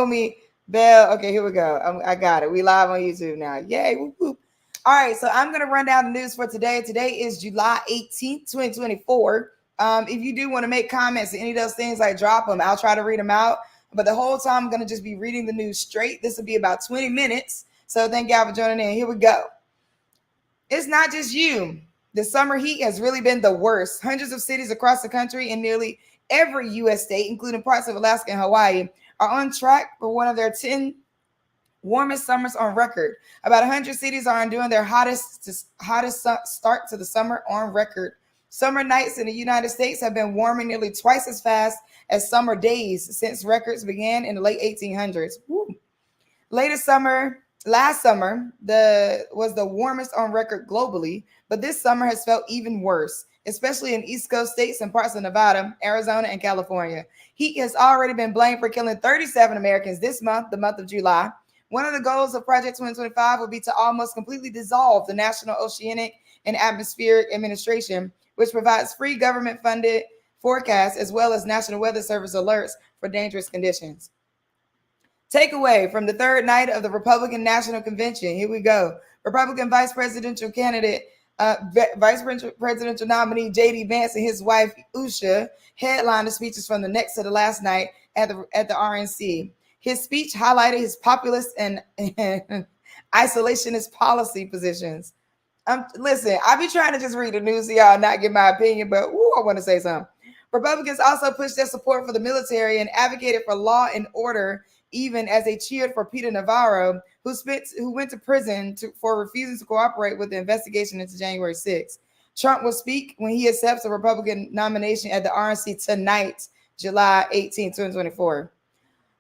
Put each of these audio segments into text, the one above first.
me, Bell. Okay, here we go. I got it. We live on YouTube now. Yay. Whoop, whoop. All right, so I'm going to run down the news for today. Today is July 18th, 2024. If you do want to make comments and any of those things, like drop them. I'll try to read them out. But the whole time, I'm going to just be reading the news straight. This will be about 20 minutes. So thank y'all for joining in. Here we go. It's not just you. The summer heat has really been the worst. Hundreds of cities across the country and nearly every U.S. state, including parts of Alaska and Hawaii, are on track for one of their 10 warmest summers on record. About 100 cities are doing their hottest start to the summer on record. Summer nights in the United States have been warming nearly twice as fast as summer days since records began in the late 1800s. Woo. Latest summer, last summer, was the warmest on record globally, but this summer has felt even worse, especially in East Coast states and parts of Nevada, Arizona, and California. Heat has already been blamed for killing 37 Americans this month, the month of July. One of the goals of Project 2025 will be to almost completely dissolve the National Oceanic and Atmospheric Administration, which provides free government-funded forecasts as well as National Weather Service alerts for dangerous conditions. Takeaway from the third night of the Republican National Convention. Here we go. Republican vice presidential nominee J.D. Vance and his wife Usha headlined the speeches from the next to the last night at the RNC. His speech highlighted his populist and isolationist policy positions. Listen, I be trying to just read the news to y'all, not give my opinion, but I want to say something. Republicans also pushed their support for the military and advocated for law and order, even as they cheered for Peter Navarro, who went to prison for refusing to cooperate with the investigation into January 6th. Trump will speak when he accepts a Republican nomination at the RNC tonight, July 18, 2024.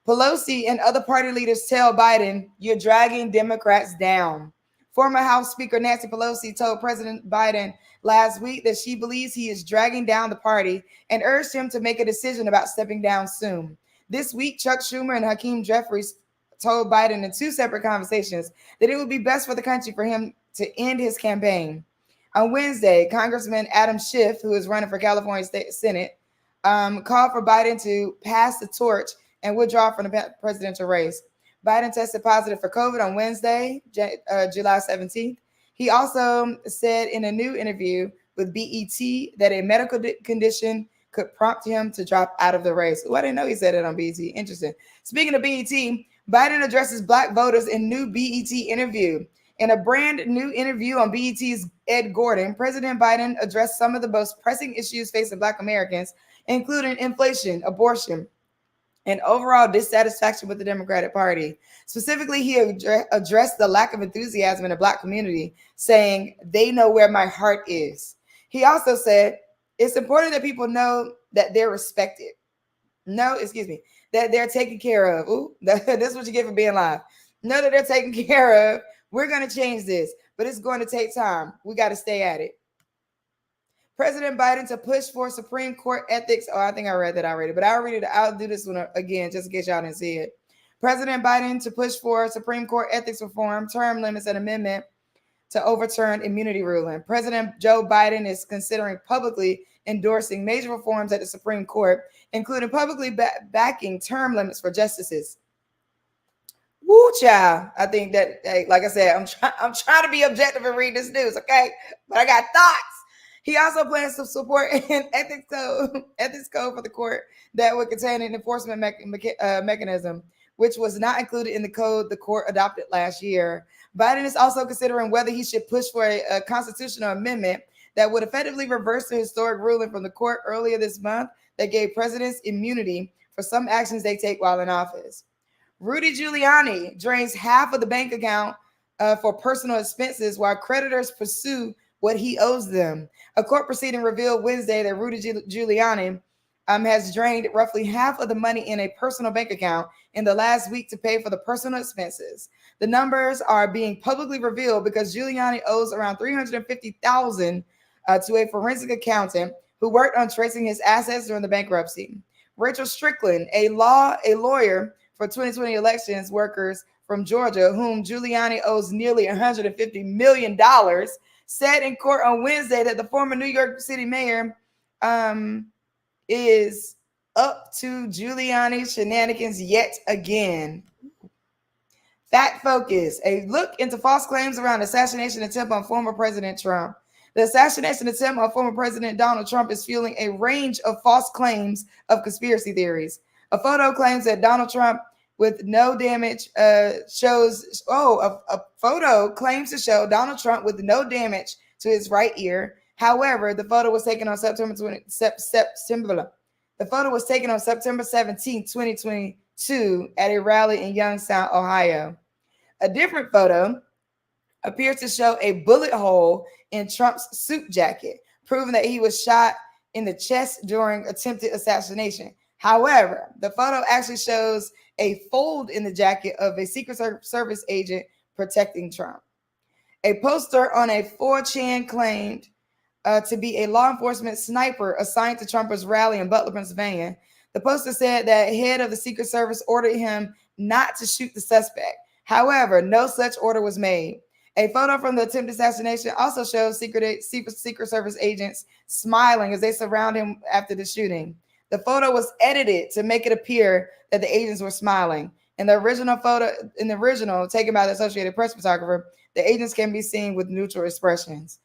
Pelosi and other party leaders tell Biden, "You're dragging Democrats down." Former House Speaker Nancy Pelosi told President Biden last week that she believes he is dragging down the party and urged him to make a decision about stepping down soon. This week, Chuck Schumer and Hakeem Jeffries told Biden in two separate conversations that it would be best for the country for him to end his campaign. On Wednesday, Congressman Adam Schiff, who is running for California State Senate, called for Biden to pass the torch and withdraw from the presidential race. Biden tested positive for COVID on Wednesday, July 17th. He also said in a new interview with BET that a medical condition could prompt him to drop out of the race. I didn't know he said it on BET. Interesting. Speaking of BET, Biden addresses Black voters in new BET interview. In a brand new interview on BET's Ed Gordon, President Biden addressed some of the most pressing issues facing Black Americans, including inflation, abortion, and overall dissatisfaction with the Democratic Party. Specifically, he addressed the lack of enthusiasm in the Black community, saying, "They know where my heart is." He also said, "It's important that people know that they're respected. That they're taken care of." Ooh, this is what you get for being live. Know that they're taken care of. We're going to change this, but it's going to take time. We got to stay at it. President Biden to push for Supreme Court ethics. Oh, I think I read that already, but I'll read it. I'll do this one again just in case y'all didn't see it. President Biden to push for Supreme Court ethics reform, term limits, and amendment to overturn immunity ruling. President Joe Biden is considering publicly endorsing major reforms at the Supreme Court, including publicly backing term limits for justices. Woo, child. I think that, hey, like I said, I'm trying to be objective and read this news, okay? But I got thoughts. He also plans to support an ethics code for the court that would contain an enforcement mechanism, which was not included in the code the court adopted last year. Biden is also considering whether he should push for a constitutional amendment that would effectively reverse the historic ruling from the court earlier this month that gave presidents immunity for some actions they take while in office. Rudy Giuliani drains half of the bank account for personal expenses while creditors pursue what he owes them. A court proceeding revealed Wednesday that Rudy Giuliani has drained roughly half of the money in a personal bank account in the last week to pay for the personal expenses. The numbers are being publicly revealed because Giuliani owes around $350,000 to a forensic accountant who worked on tracing his assets during the bankruptcy. Rachel Strickland, a lawyer for 2020 elections workers from Georgia, whom Giuliani owes nearly $150 million, said in court on Wednesday that the former New York City mayor is up to Giuliani's shenanigans yet again. Fact Focus, a look into false claims around assassination attempt on former President Trump. The assassination attempt on former President Donald Trump is fueling a range of false claims of conspiracy theories. A photo claims that Donald Trump with no damage a photo claims to show Donald Trump with no damage to his right ear. However, the photo was taken on September 17, 2022 at a rally in Youngstown, Ohio. A different photo appears to show a bullet hole in Trump's suit jacket, proving that he was shot in the chest during attempted assassination. However, the photo actually shows a fold in the jacket of a Secret Service agent protecting Trump. A poster on a 4chan claimed to be a law enforcement sniper assigned to Trump's rally in Butler, Pennsylvania. The poster said that head of the Secret Service ordered him not to shoot the suspect. However, no such order was made. A photo from the attempted assassination also shows Secret Service agents smiling as they surround him after the shooting. The photo was edited to make it appear that the agents were smiling. In the original taken by the Associated Press photographer, the agents can be seen with neutral expressions.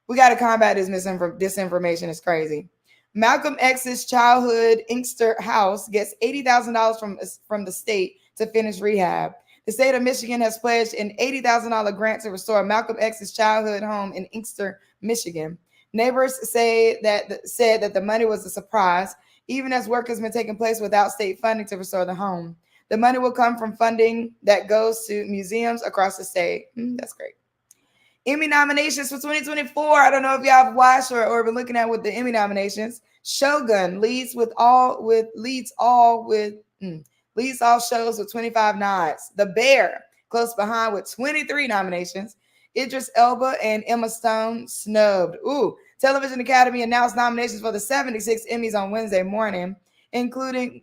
We got to combat this disinformation. It's crazy. Malcolm X's childhood Inkster house gets $80,000 from the state to finish rehab. The state of Michigan has pledged an $80,000 grant to restore Malcolm X's childhood home in Inkster, Michigan. Neighbors said that the money was a surprise, even as work has been taking place without state funding to restore the home. The money will come from funding that goes to museums across the state. That's great. Emmy nominations for 2024. I don't know if y'all have watched or been looking at with the Emmy nominations. Shogun leads all shows with 25 nods. The Bear close behind with 23 nominations. Idris Elba and Emma Stone snubbed. Television Academy announced nominations for the 76 Emmys on Wednesday morning,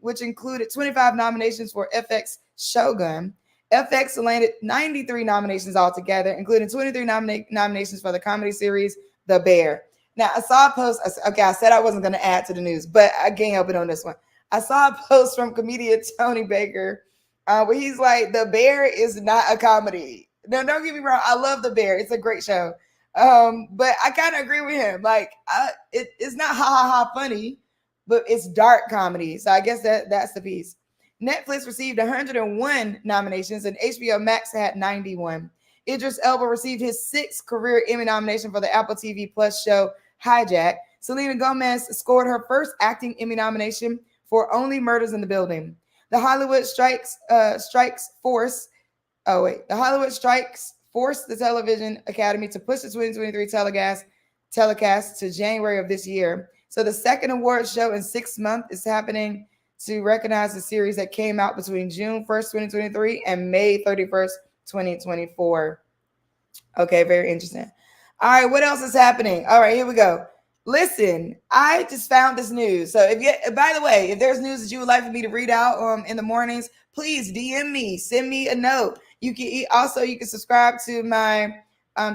which included 25 nominations for FX Shogun. FX landed 93 nominations altogether, including 23 nominations for the comedy series The Bear. Now, I saw a post. Okay, I said I wasn't going to add to the news, but I can't help it on this one. I saw a post from comedian Tony Baker where he's like, The Bear is not a comedy. Now, don't get me wrong. I love The Bear. It's a great show. But I kind of agree with him. Like, it's not ha funny, but it's dark comedy. So I guess that's the piece. Netflix received 101 nominations and HBO Max had 91. Idris Elba received his 6th career Emmy nomination for the Apple TV Plus show Hijack. Selena Gomez scored her first acting Emmy nomination for Only Murders in the Building. The Hollywood strikes forced the Television Academy to push the 2023 telecast to January of this year. So the second award show in 6 months is happening to recognize the series that came out between June 1st, 2023 and May 31st, 2024. Okay, very interesting. All right, what else is happening? All right, here we go. Listen, I just found this news. So by the way, if there's news that you would like for me to read out in the mornings, please DM me, send me a note. You can subscribe to my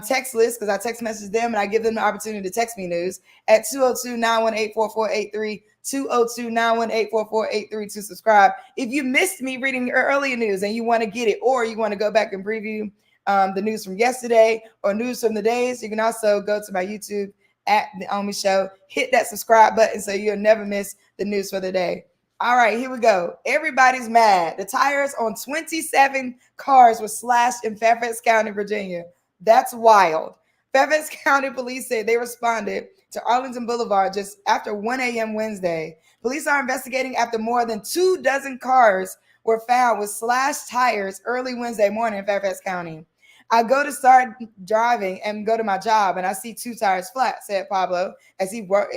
text list because I text message them and I give them the opportunity to text me news at 202-918-4483, 202-918-4483 to subscribe. If you missed me reading earlier news and you want to get it, or you want to go back and preview the news from yesterday or news from the days, you can also go to my YouTube at The Omi Show. Hit that subscribe button so you'll never miss the news for the day. All right, here we go. Everybody's mad. The tires on 27 cars were slashed in Fairfax County, Virginia. That's wild. Fairfax County police say they responded to Arlington Boulevard just after 1 a.m. Wednesday. Police are investigating after more than 24 cars were found with slashed tires early Wednesday morning in Fairfax County. I go to start driving and go to my job, and I see 2 tires flat, said Pablo, as he worked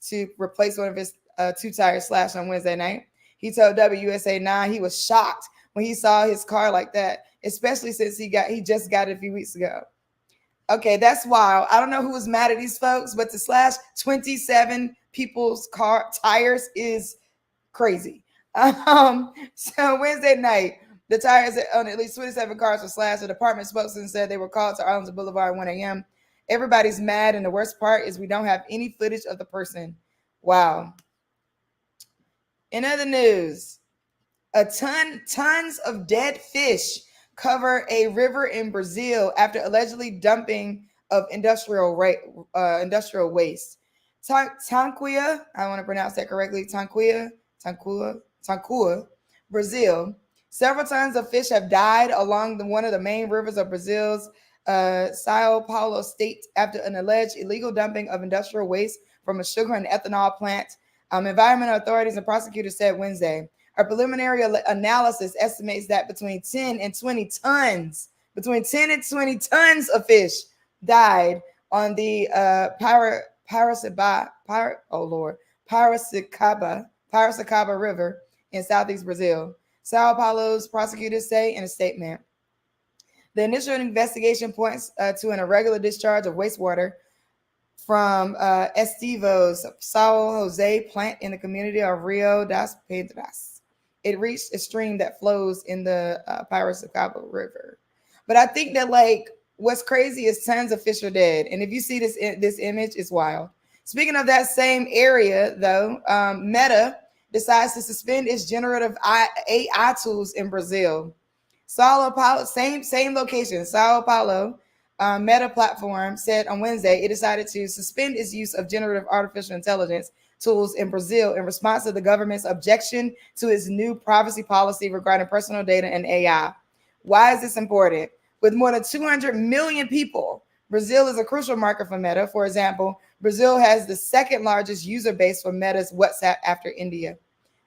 to replace one of his 2 tires slashed on Wednesday night. He told WUSA 9 he was shocked when he saw his car like that, especially since he just got it a few weeks ago. Okay, that's wild. I don't know who was mad at these folks, but to slash 27 people's car tires is crazy. So Wednesday night, the tires on at least 27 cars were slashed. The department spokesman said they were called to Arlington Boulevard at 1 a.m. Everybody's mad, and the worst part is we don't have any footage of the person. Wow. In other news, tons of dead fish cover a river in Brazil after allegedly dumping of industrial waste. Tanquia, I want to pronounce that correctly. Tancua, Brazil. Several tons of fish have died along one of the main rivers of Brazil's Sao Paulo state after an alleged illegal dumping of industrial waste from a sugar and ethanol plant. Environmental authorities and prosecutors said Wednesday. A preliminary analysis estimates that between 10 and 20 tons of fish died on the Piracicaba River in southeast Brazil. Sao Paulo's prosecutors say in a statement. The initial investigation points to an irregular discharge of wastewater from Estivo's Sao Jose plant in the community of Rio das Pedras. It reached a stream that flows in the Piracicaba River. But I think that like what's crazy is tons of fish are dead, and if you see this image, it's wild. Speaking of that same area, though, Meta decides to suspend its generative AI tools in Brazil. Sao Paulo, same location, Sao Paulo. Meta platform said on Wednesday it decided to suspend its use of generative artificial intelligence tools in Brazil in response to the government's objection to its new privacy policy regarding personal data and AI. Why is this important? With more than 200 million people, Brazil is a crucial market for Meta. For example, Brazil has the second largest user base for Meta's WhatsApp after India.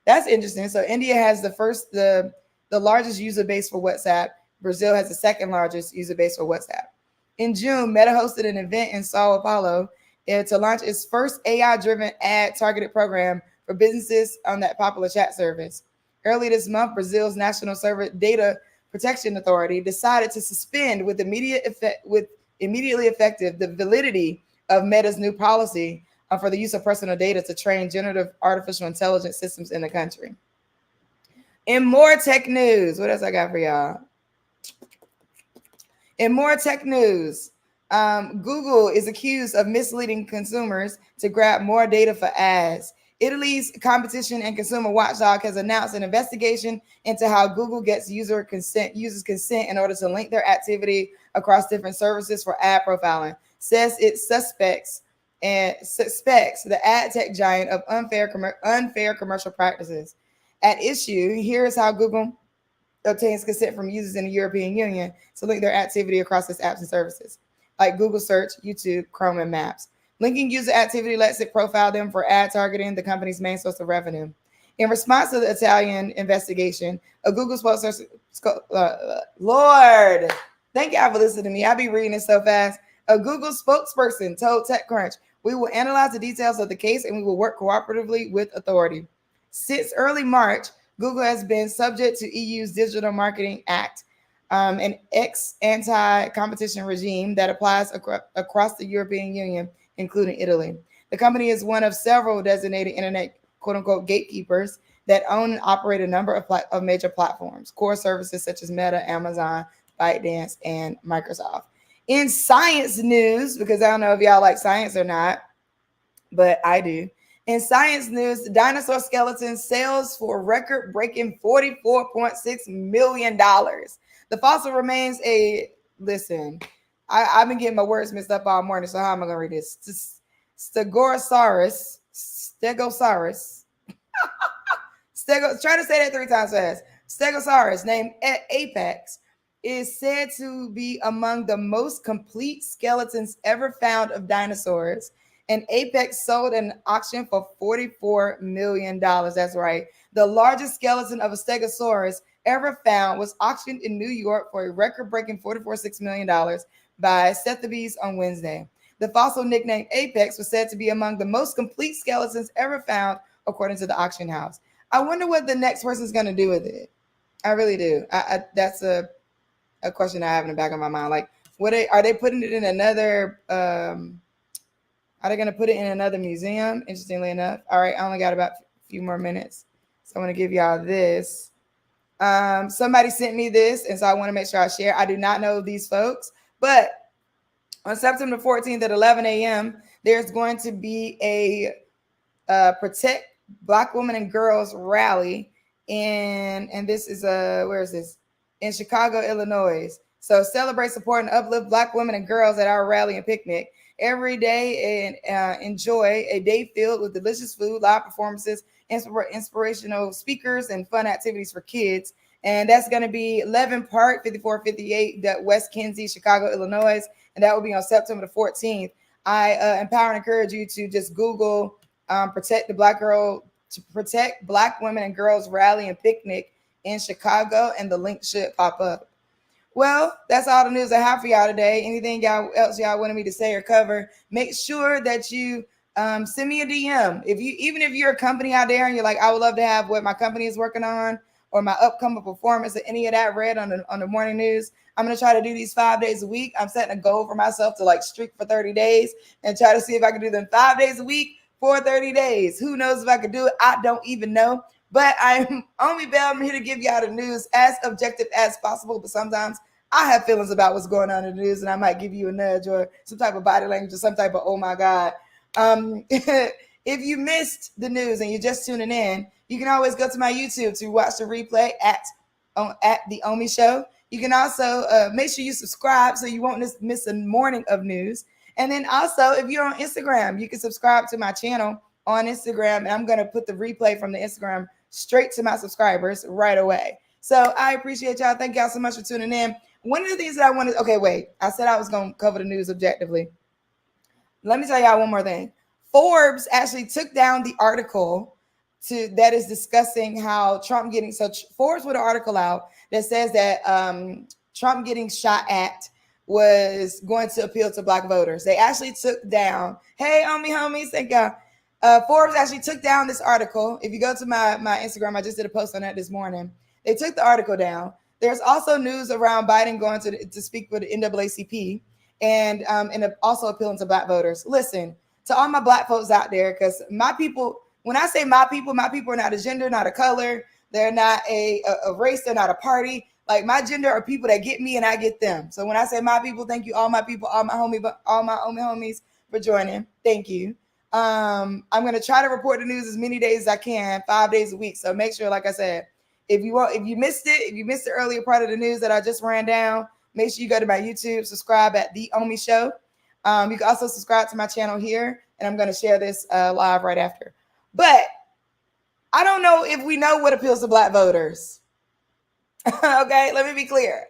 That's interesting. So India has the largest user base for WhatsApp. Brazil has the second largest user base for WhatsApp. In June, Meta hosted an event in Sao Paulo to launch its first AI-driven ad-targeted program for businesses on that popular chat service. Early this month, Brazil's National Server Data Protection Authority decided to suspend with immediately effective the validity of Meta's new policy for the use of personal data to train generative artificial intelligence systems in the country. In more tech news, what else I got for y'all? In more tech news, Google is accused of misleading consumers to grab more data for ads. Italy's competition and consumer watchdog has announced an investigation into how Google gets users' consent in order to link their activity across different services for ad profiling. Says it suspects the ad tech giant of unfair commercial practices. At issue, here's how Google obtains consent from users in the European Union to link their activity across its apps and services, like Google Search, YouTube, Chrome, and Maps. Linking user activity lets it profile them for ad targeting, the company's main source of revenue. In response to the Italian investigation, a Google spokesperson, Lord, thank y'all for listening to me. I be reading it so fast. A Google spokesperson told TechCrunch, "We will analyze the details of the case and we will work cooperatively with authority." Since early March, Google has been subject to EU's Digital Marketing Act, an anti-competition regime that applies across the European Union, including Italy. The company is one of several designated internet quote-unquote gatekeepers that own and operate a number of major platforms, core services such as Meta, Amazon, ByteDance, and Microsoft. In science news, because I don't know if y'all like science or not, but I do. In science news, the dinosaur skeleton sells for a record-breaking $44.6 million. The fossil remains I've been getting my words mixed up all morning, so how am I going to read this? Stegosaurus. Try to say that 3 times fast. Stegosaurus, named Apex, is said to be among the most complete skeletons ever found of dinosaurs. And Apex sold an auction for $44 million. That's right. The largest skeleton of a Stegosaurus ever found was auctioned in New York for a record-breaking $44.6 million by Sotheby's on Wednesday. The fossil, nicknamed Apex, was said to be among the most complete skeletons ever found, according to the auction house. I wonder what the next person's going to do with it. I really do. That's a question I have in the back of my mind. Like, are they putting it in another? Are they going to put it in another museum? Interestingly enough. All right, I only got about a few more minutes, so I'm going to give y'all this. Somebody sent me this, and so I want to make sure I share. I do not know these folks, but on September 14th at 11 a.m., there's going to be a Black Women and Girls Rally, and this is where is this? In Chicago, Illinois. So celebrate, support, and uplift Black women and girls at our rally and picnic every day, and enjoy a day filled with delicious food, live performances, inspirational speakers, and fun activities for kids. And that's going to be 11 Park, 5458 West Kinsey, Chicago, Illinois. And that will be on September the 14th. I empower and encourage you to just Google protect Black women and girls rally and picnic in Chicago, and the link should pop up. Well, that's all the news I have for y'all today. Anything else y'all wanted me to say or cover, make sure that you send me a DM. Even if you're a company out there and you're like, I would love to have what my company is working on or my upcoming performance or any of that read on the morning news. I'm going to try to do these 5 days a week. I'm setting a goal for myself to like streak for 30 days and try to see if I can do them 5 days a week for 30 days. Who knows if I could do it? I don't even know. But I'm Omi Bell. I'm here to give y'all the news as objective as possible. But sometimes I have feelings about what's going on in the news, and I might give you a nudge or some type of body language or some type of, oh my God. If you missed the news and you're just tuning in, you can always go to my YouTube to watch the replay at the Omi Show. You can also make sure you subscribe so you won't miss a morning of news. And then also, if you're on Instagram, you can subscribe to my channel on Instagram, and I'm going to put the replay from the Instagram straight to my subscribers right away. So I appreciate y'all. Thank y'all so much for tuning in. One of the things that I wanted, okay, wait, I said I was going to cover the news objectively. Let me tell y'all one more thing. Forbes actually took down the article that is discussing how Trump getting, so Forbes put an article out that says that Trump getting shot at was going to appeal to Black voters. They actually took down, hey, homies, thank y'all. Forbes actually took down this article. If you go to my Instagram, I just did a post on that this morning. They took the article down. There's also news around Biden going to speak with the NAACP and also appealing to Black voters. Listen, to all my Black folks out there, because my people, when I say my people are not a gender, not a color. They're not a race. They're not a party. Like, my gender are people that get me and I get them. So when I say my people, thank you, all my people, all my homies for joining. Thank you. I'm going to try to report the news as many days as I can, 5 days a week. So make sure, like I said, if you missed the earlier part of the news that I just ran down, make sure you go to my YouTube, subscribe at The Omi Show. You can also subscribe to my channel here, and I'm going to share this live right after. But I don't know if we know what appeals to Black voters. Okay, let me be clear.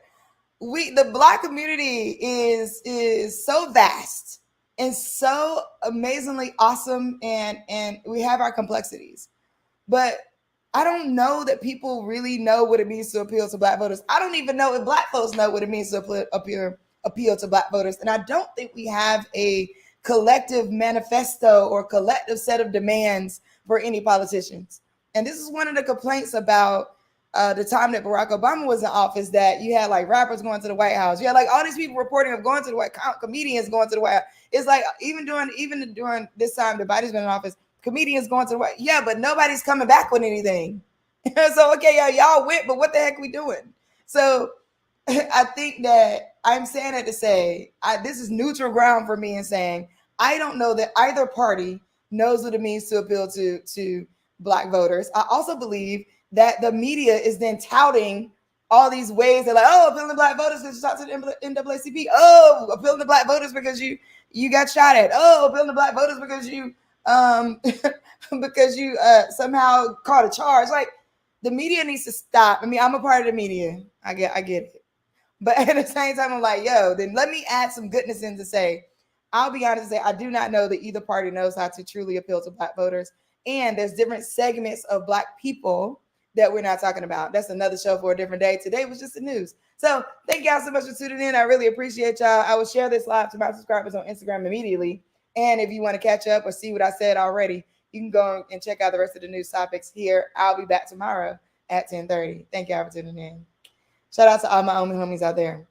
The Black community is so vast and so amazingly awesome, and we have our complexities. But I don't know that people really know what it means to appeal to Black voters. I don't even know if Black folks know what it means to appeal to Black voters. And I don't think we have a collective manifesto or collective set of demands for any politicians. And this is one of the complaints about the time that Barack Obama was in office, that you had like rappers going to the White House. You had like all these people reporting of going to the White House, comedians going to the White House. It's like even during this time that Biden's been in office, comedians going to the White House. Yeah, but nobody's coming back with anything. So, okay, y'all went, but what the heck we doing? So I think that I'm saying that to say, this is neutral ground for me in saying, I don't know that either party knows what it means to appeal to Black voters. I also believe that the media is then touting all these ways. They're like, oh, appealing to Black voters because you talked to the NAACP. Oh, appealing to Black voters because you got shot at. Oh, appealing to Black voters because you somehow caught a charge. Like, the media needs to stop. I mean, I'm a part of the media. I get it. But at the same time, I'm like, yo, then let me add some goodness in to say, I'll be honest and say, I do not know that either party knows how to truly appeal to Black voters. And there's different segments of Black people that we're not talking about. That's another show for a different day. Today was just the news. So thank y'all so much for tuning in. I really appreciate y'all. I will share this live to my subscribers on Instagram immediately. And if you want to catch up or see what I said already, you can go and check out the rest of the news topics here. I'll be back tomorrow at 10:30. Thank y'all for tuning in. Shout out to all my Omi homies out there.